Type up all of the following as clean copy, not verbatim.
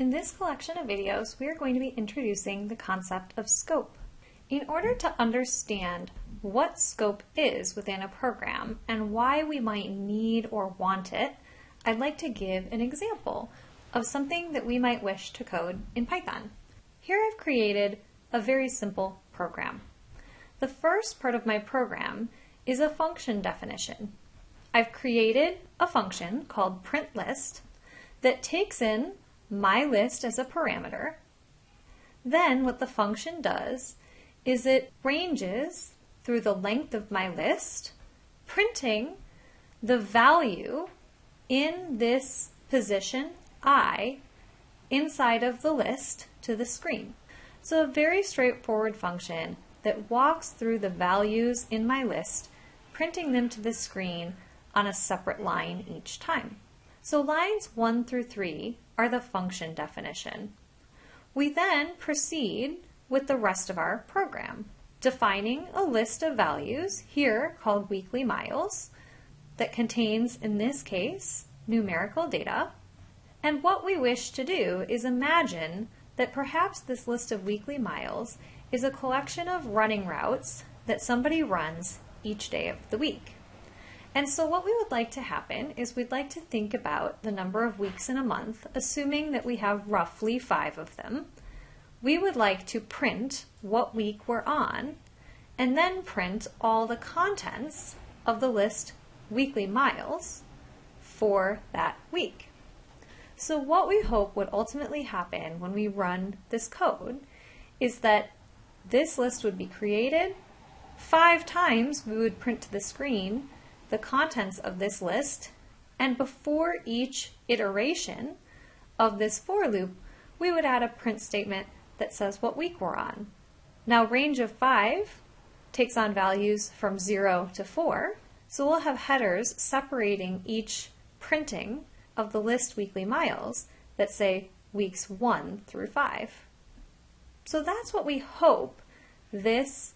In this collection of videos, we are going to be introducing the concept of scope. In order to understand what scope is within a program and why we might need or want it, I'd like to give an example of something that we might wish to code in Python. Here I've created a very simple program. The first part of my program is a function definition. I've created a function called printList that takes in my list as a parameter. Then what the function does is it ranges through the length of my list, printing the value in this position I inside of the list to the screen. So a very straightforward function that walks through the values in my list, printing them to the screen on a separate line each time. So lines 1 through 3 are the function definition. We then proceed with the rest of our program, defining a list of values, here called weekly miles, that contains, in this case, numerical data. And what we wish to do is imagine that perhaps this list of weekly miles is a collection of running routes that somebody runs each day of the week. And so what we would like to happen is we'd like to think about the number of weeks in a month, assuming that we have roughly 5 of them. We would like to print what week we're on, and then print all the contents of the list weekly miles for that week. So what we hope would ultimately happen when we run this code is that this list would be created. 5 times we would print to the screen the contents of this list, and before each iteration of this for loop, we would add a print statement that says what week we're on. Now range of 5 takes on values from 0 to 4, so we'll have headers separating each printing of the list weekly miles that say weeks 1 through 5. So that's what we hope this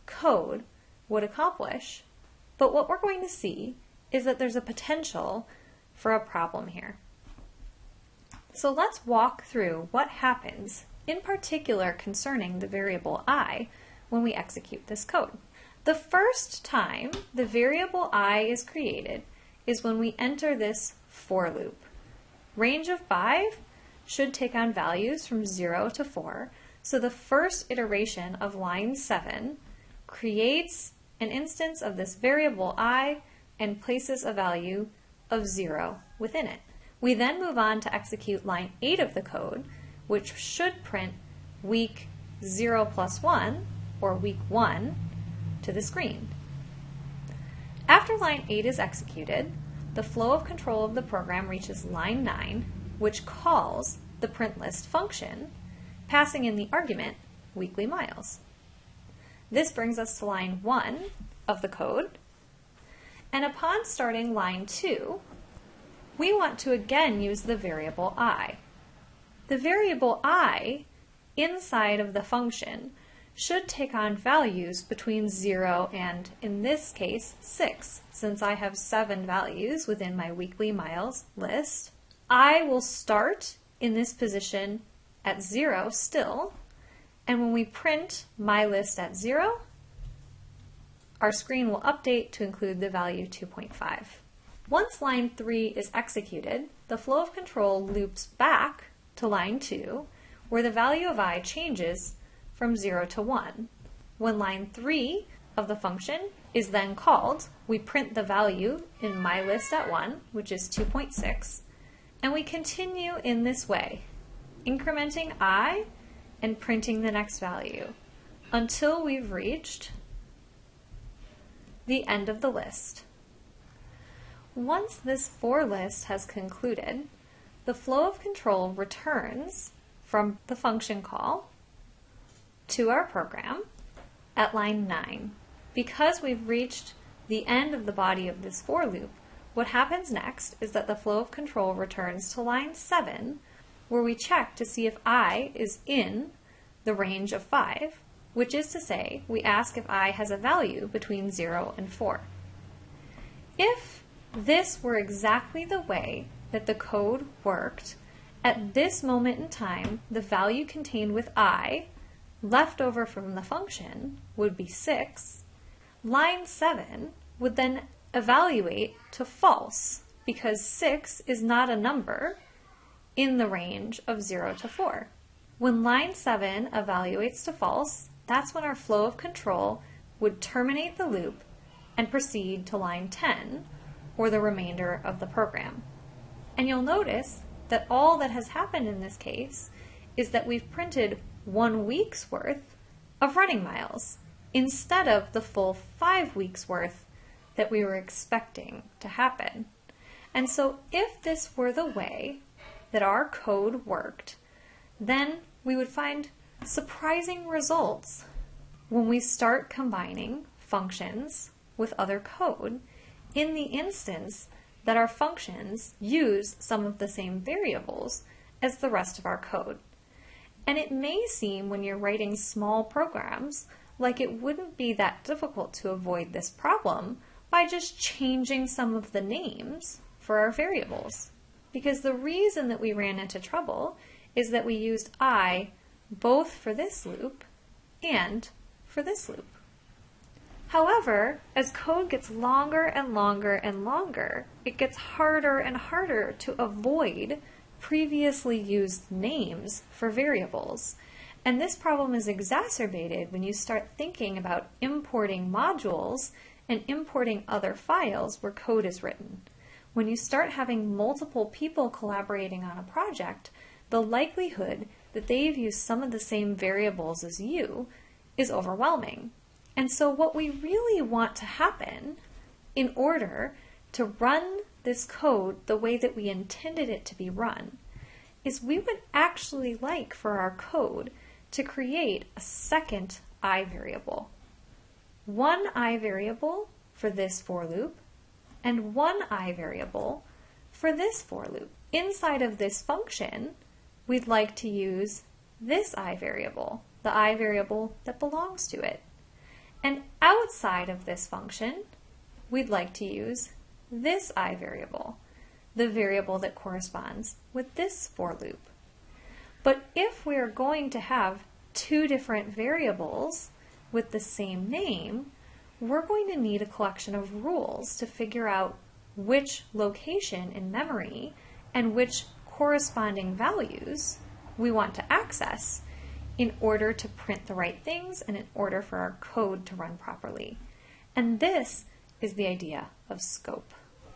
code would accomplish. But what we're going to see is that there's a potential for a problem here. So let's walk through what happens in particular concerning the variable I when we execute this code. The first time the variable I is created is when we enter this for loop. Range of 5 should take on values from 0 to 4, so the first iteration of line 7 creates an instance of this variable I and places a value of 0 within it. We then move on to execute line 8 of the code, which should print week 0 plus 1, or week 1, to the screen. After line 8 is executed, the flow of control of the program reaches line 9, which calls the printList function, passing in the argument weekly miles. This brings us to line 1 of the code, and upon starting line 2, we want to again use the variable I. The variable I inside of the function should take on values between 0 and, in this case, 6. Since I have 7 values within my weekly miles list, I will start in this position at 0 still, and when we print my list at 0, our screen will update to include the value 2.5. Once line 3 is executed, the flow of control loops back to line 2, where the value of I changes from 0 to 1. When line 3 of the function is then called, we print the value in my list at 1, which is 2.6, and we continue in this way, incrementing I and printing the next value until we've reached the end of the list. Once this for list has concluded, the flow of control returns from the function call to our program at line 9. Because we've reached the end of the body of this for loop, what happens next is that the flow of control returns to line 7, where we check to see if I is in the range of 5, which is to say, we ask if I has a value between 0 and 4. If this were exactly the way that the code worked, At this moment in time, the value contained with I, left over from the function, would be 6. Line 7 would then evaluate to false, because 6 is not a number in the range of 0 to 4. When line 7 evaluates to false, that's when our flow of control would terminate the loop and proceed to line 10, or the remainder of the program. And you'll notice that all that has happened in this case is that we've printed 1 week's worth of running miles instead of the full 5 weeks worth that we were expecting to happen. And so if this were the way that our code worked, then we would find surprising results when we start combining functions with other code in the instance that our functions use some of the same variables as the rest of our code. And it may seem when you're writing small programs like it wouldn't be that difficult to avoid this problem by just changing some of the names for our variables. Because the reason that we ran into trouble is that we used I both for this loop and for this loop. However, as code gets longer and longer and longer, it gets harder and harder to avoid previously used names for variables. And this problem is exacerbated when you start thinking about importing modules and importing other files where code is written. When you start having multiple people collaborating on a project, the likelihood that they've used some of the same variables as you is overwhelming. And so what we really want to happen in order to run this code the way that we intended it to be run is we would actually like for our code to create a second I variable. One I variable for this for loop and one I variable for this for loop. Inside of this function, we'd like to use this I variable, the I variable that belongs to it. And outside of this function, we'd like to use this I variable, the variable that corresponds with this for loop. But if we're going to have two different variables with the same name, we're going to need a collection of rules to figure out which location in memory and which corresponding values we want to access in order to print the right things and in order for our code to run properly. And this is the idea of scope.